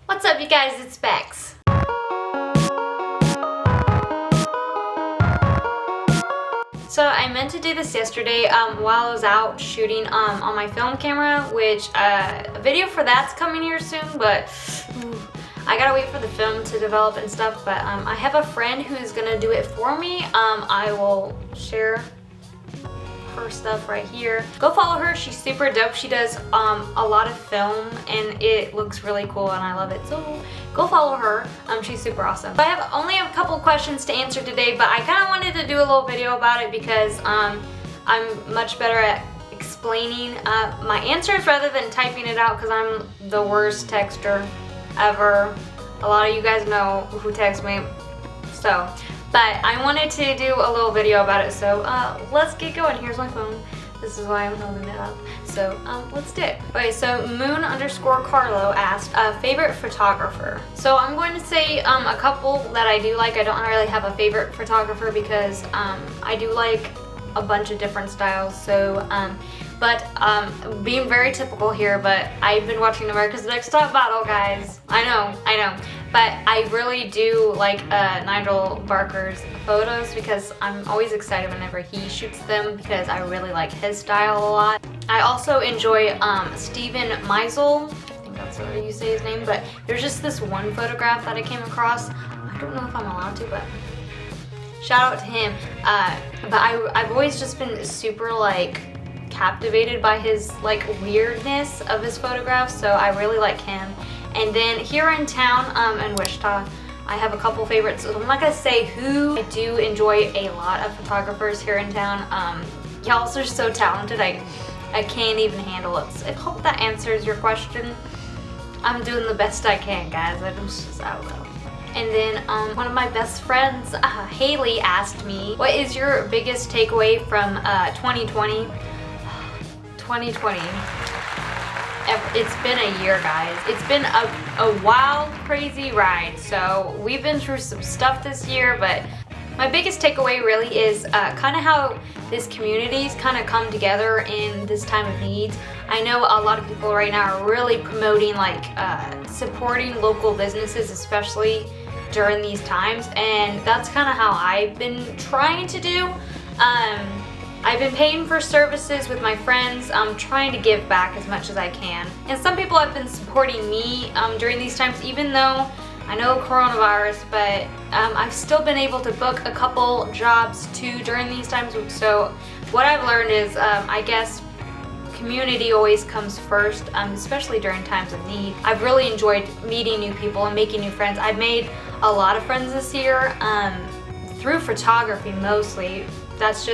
What's up, you guys? It's Bex. So I meant to do this yesterday while I was out shooting on my film camera, which a video for that's coming here soon, but I gotta wait for the film to develop and stuff. But I have a friend who's gonna do it for me. I will share her stuff right here. Go follow her. She's super dope. She does a lot of film and it looks really cool and I love it. So go follow her. She's super awesome. I have only a couple questions to answer today, but I kind of wanted to do a little video about it because I'm much better at explaining my answers rather than typing it out because I'm the worst texter ever. A lot of you guys know who texts me. So, but I wanted to do a little video about it, so let's get going. Here's my phone. This is why I'm holding it up. So let's do it. Okay, so Moon_Carlo asked, favorite photographer. So I'm going to say a couple that I do like. I don't really have a favorite photographer because I do like a bunch of different styles. So, being very typical here, but I've been watching America's Next Top Model, guys. I know. But I really do like Nigel Barker's photos because I'm always excited whenever he shoots them because I really like his style a lot. I also enjoy Steven Meisel. I think that's how you say his name, but there's just this one photograph that I came across. I don't know if I'm allowed to, but shout out to him. But I've always just been super like captivated by his like weirdness of his photographs, so I really like him. And then here in town, in Wichita, I have a couple favorites. So I'm not gonna say who. I do enjoy a lot of photographers here in town. Y'all are so talented, I can't even handle it. So I hope that answers your question. I'm doing the best I can, guys. I don't know. And then one of my best friends, Haley, asked me, what is your biggest takeaway from 2020? 2020. It's been a year, guys. It's been a wild, crazy ride. So we've been through some stuff this year, but my biggest takeaway really is kind of how this community's kind of come together in this time of need. I know a lot of people right now are really promoting like supporting local businesses, especially during these times, and that's kind of how I've been trying to do. I've been paying for services with my friends. I'm trying to give back as much as I can. And some people have been supporting me during these times, even though I know coronavirus, but I've still been able to book a couple jobs too during these times. So what I've learned is, I guess, community always comes first, especially during times of need. I've really enjoyed meeting new people and making new friends. I've made a lot of friends this year through photography mostly. That's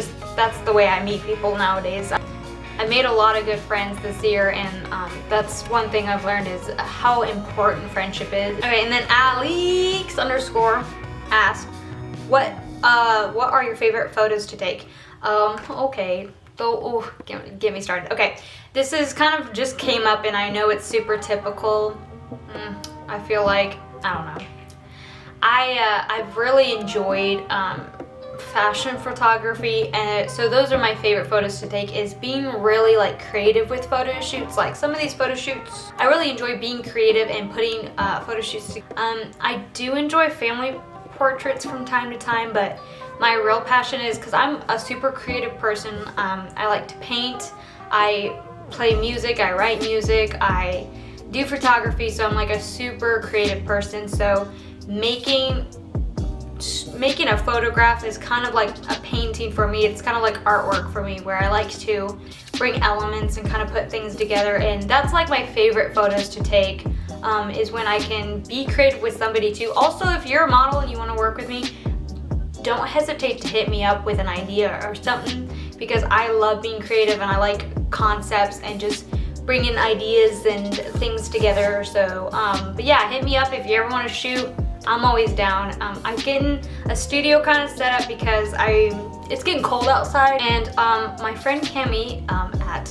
the way I meet people nowadays. I made a lot of good friends this year, and that's one thing I've learned is how important friendship is. Okay, and then Alex_ asked, what are your favorite photos to take? Okay, get me started. Okay, this is kind of just came up, and I know it's super typical. I feel like, I don't know. I've really enjoyed fashion photography, and so those are my favorite photos to take, is being really like creative with photo shoots. Like some of these photo shoots, I really enjoy being creative and putting photo shoots together. I do enjoy family portraits from time to time, but my real passion is because I'm a super creative person. I like to paint, I play music, I write music, I do photography, so I'm like a super creative person. So making a photograph is kind of like a painting for me. It's kind of like artwork for me, where I like to bring elements and kind of put things together, and that's like my favorite photos to take, is when I can be creative with somebody too. Also, if you're a model and you want to work with me, don't hesitate to hit me up with an idea or something, because I love being creative and I like concepts and just bringing ideas and things together. So but yeah, hit me up if you ever want to shoot. I'm always down. I'm getting a studio kind of set up because it's getting cold outside, and my friend Cami at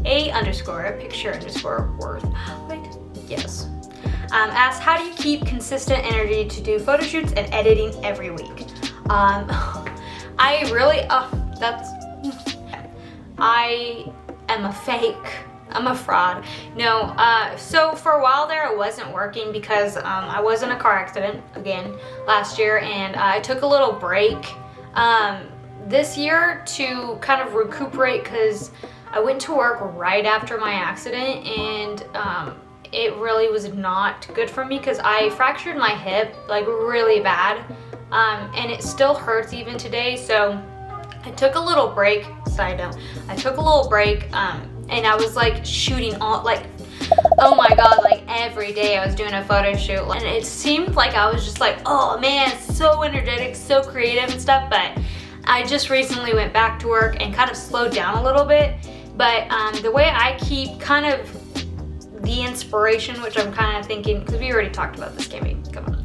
_picture_worth, wait, yes, asked, how do you keep consistent energy to do photo shoots and editing every week? I am a fake I'm a fraud. No, so for a while there, it wasn't working because I was in a car accident again last year, and I took a little break this year to kind of recuperate because I went to work right after my accident, and it really was not good for me because I fractured my hip like really bad, and it still hurts even today. So I took a little break. Side note, I took a little break, and I was like shooting all, like, oh my god, like every day I was doing a photo shoot, and it seemed like I was just like, oh man, so energetic, so creative and stuff. But I just recently went back to work and kind of slowed down a little bit. But the way I keep kind of the inspiration, which I'm kind of thinking, because we already talked about this, Cammy, come on.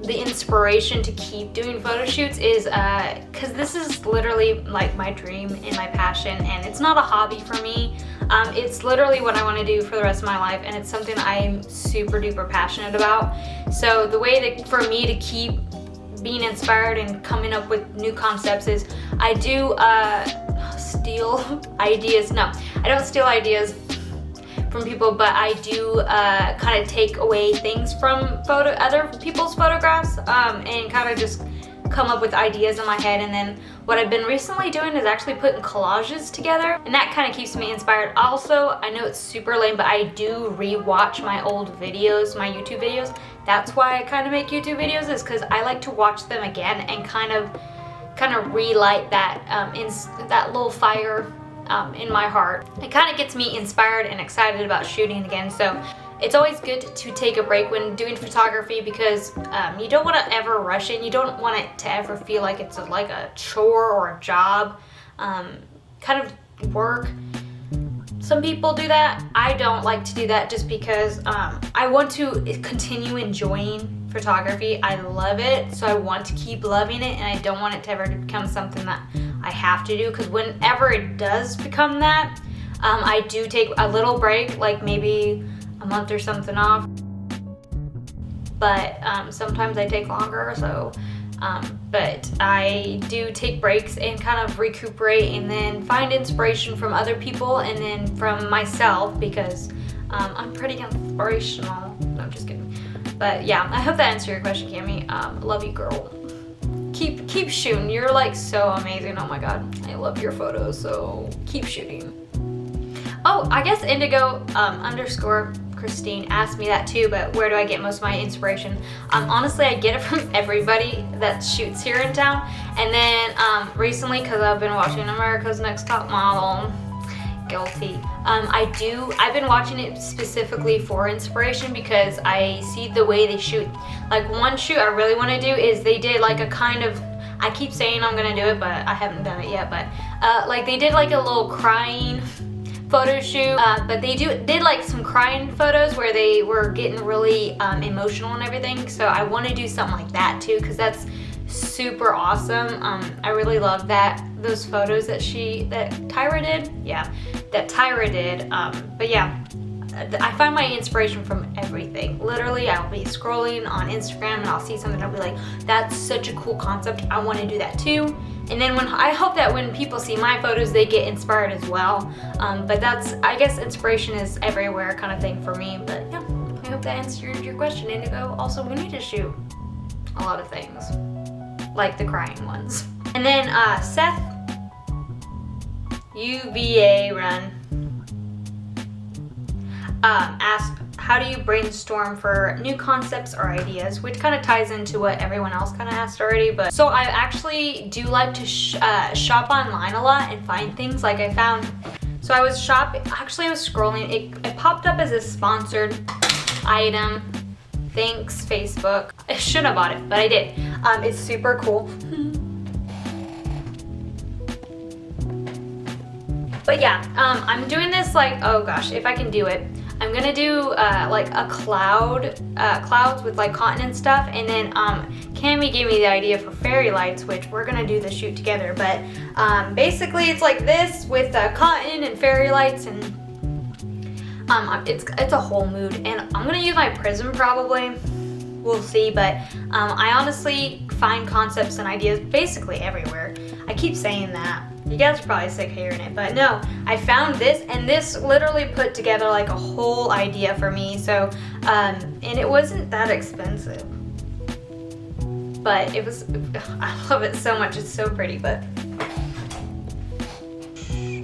The inspiration to keep doing photo shoots is because this is literally like my dream and my passion, and it's not a hobby for me. It's literally what I want to do for the rest of my life, and it's something I'm super duper passionate about. So the way that for me to keep being inspired and coming up with new concepts is I do steal ideas. No, I don't steal ideas from people, but I do kind of take away things from other people's photographs, and kind of just come up with ideas in my head. And then what I've been recently doing is actually putting collages together, and that kind of keeps me inspired. Also, I know it's super lame, but I do re-watch my old videos, my YouTube videos. That's why I kind of make YouTube videos, is because I like to watch them again and kind of relight that that little fire in my heart. It kind of gets me inspired and excited about shooting again. So it's always good to take a break when doing photography, because you don't want to ever rush it. You don't want it to ever feel like it's like a chore or a job, kind of work. Some people do that. I don't like to do that, just because I want to continue enjoying photography. I love it, so I want to keep loving it, and I don't want it to ever become something that I have to do, because whenever it does become that, I do take a little break, like maybe a month or something off. But sometimes I take longer, so but I do take breaks and kind of recuperate, and then find inspiration from other people and then from myself, because I'm pretty inspirational. No, I'm just kidding. But yeah, I hope that answered your question, Cammy. Love you, girl. Keep shooting. You're like so amazing. Oh my god, I love your photos. So keep shooting. Oh, I guess Indigo underscore Christine asked me that too, but where do I get most of my inspiration? Honestly, I get it from everybody that shoots here in town. And then recently, because I've been watching America's Next Top Model, guilty. I've been watching it specifically for inspiration, because I see the way they shoot. Like one shoot I really want to do is they did like a kind of, I keep saying I'm gonna do it, but I haven't done it yet, but like they did like a little crying photo shoot, but they did like some crying photos where they were getting really emotional and everything. So I want to do something like that too, because that's super awesome. I really love those photos that Tyra did. Yeah, that Tyra did. But yeah, I find my inspiration from everything. Literally, I'll be scrolling on Instagram and I'll see something and I'll be like, that's such a cool concept, I want to do that too. And then I hope that when people see my photos, they get inspired as well. But that's, I guess inspiration is everywhere kind of thing for me. But yeah, I hope that answered your question, Indigo. Also, we need to shoot a lot of things, like the crying ones. And then Seth, UVA Run, asked, how do you brainstorm for new concepts or ideas, which kind of ties into what everyone else kind of asked already. But so I actually do like to shop online a lot and find things. Like I found, so I was scrolling, it popped up as a sponsored item. Thanks, Facebook. I shouldn't have bought it, but I did. It's super cool. But yeah, I'm doing this like, oh gosh, if I can do it. I'm gonna do like a clouds with like cotton and stuff, and then Cammy gave me the idea for fairy lights, which we're gonna do the shoot together. But basically it's like this with cotton and fairy lights, and it's a whole mood. And I'm gonna use my prism probably, we'll see. But I honestly find concepts and ideas basically everywhere. I keep saying that. You guys are probably sick of hearing it, but no, I found this, and this literally put together like a whole idea for me. So, and it wasn't that expensive, but it was, I love it so much. It's so pretty, but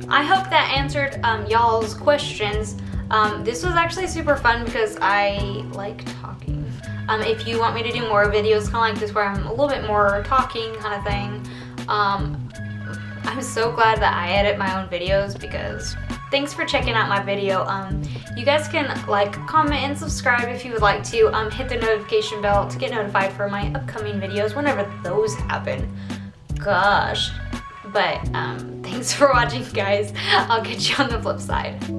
I hope that answered y'all's questions. This was actually super fun because I like talking. If you want me to do more videos kind of like this where I'm a little bit more talking kind of thing, I'm so glad that I edit my own videos, because thanks for checking out my video. You guys can like, comment, and subscribe if you would like to. Hit the notification bell to get notified for my upcoming videos whenever those happen. Gosh. But thanks for watching, guys. I'll catch you on the flip side.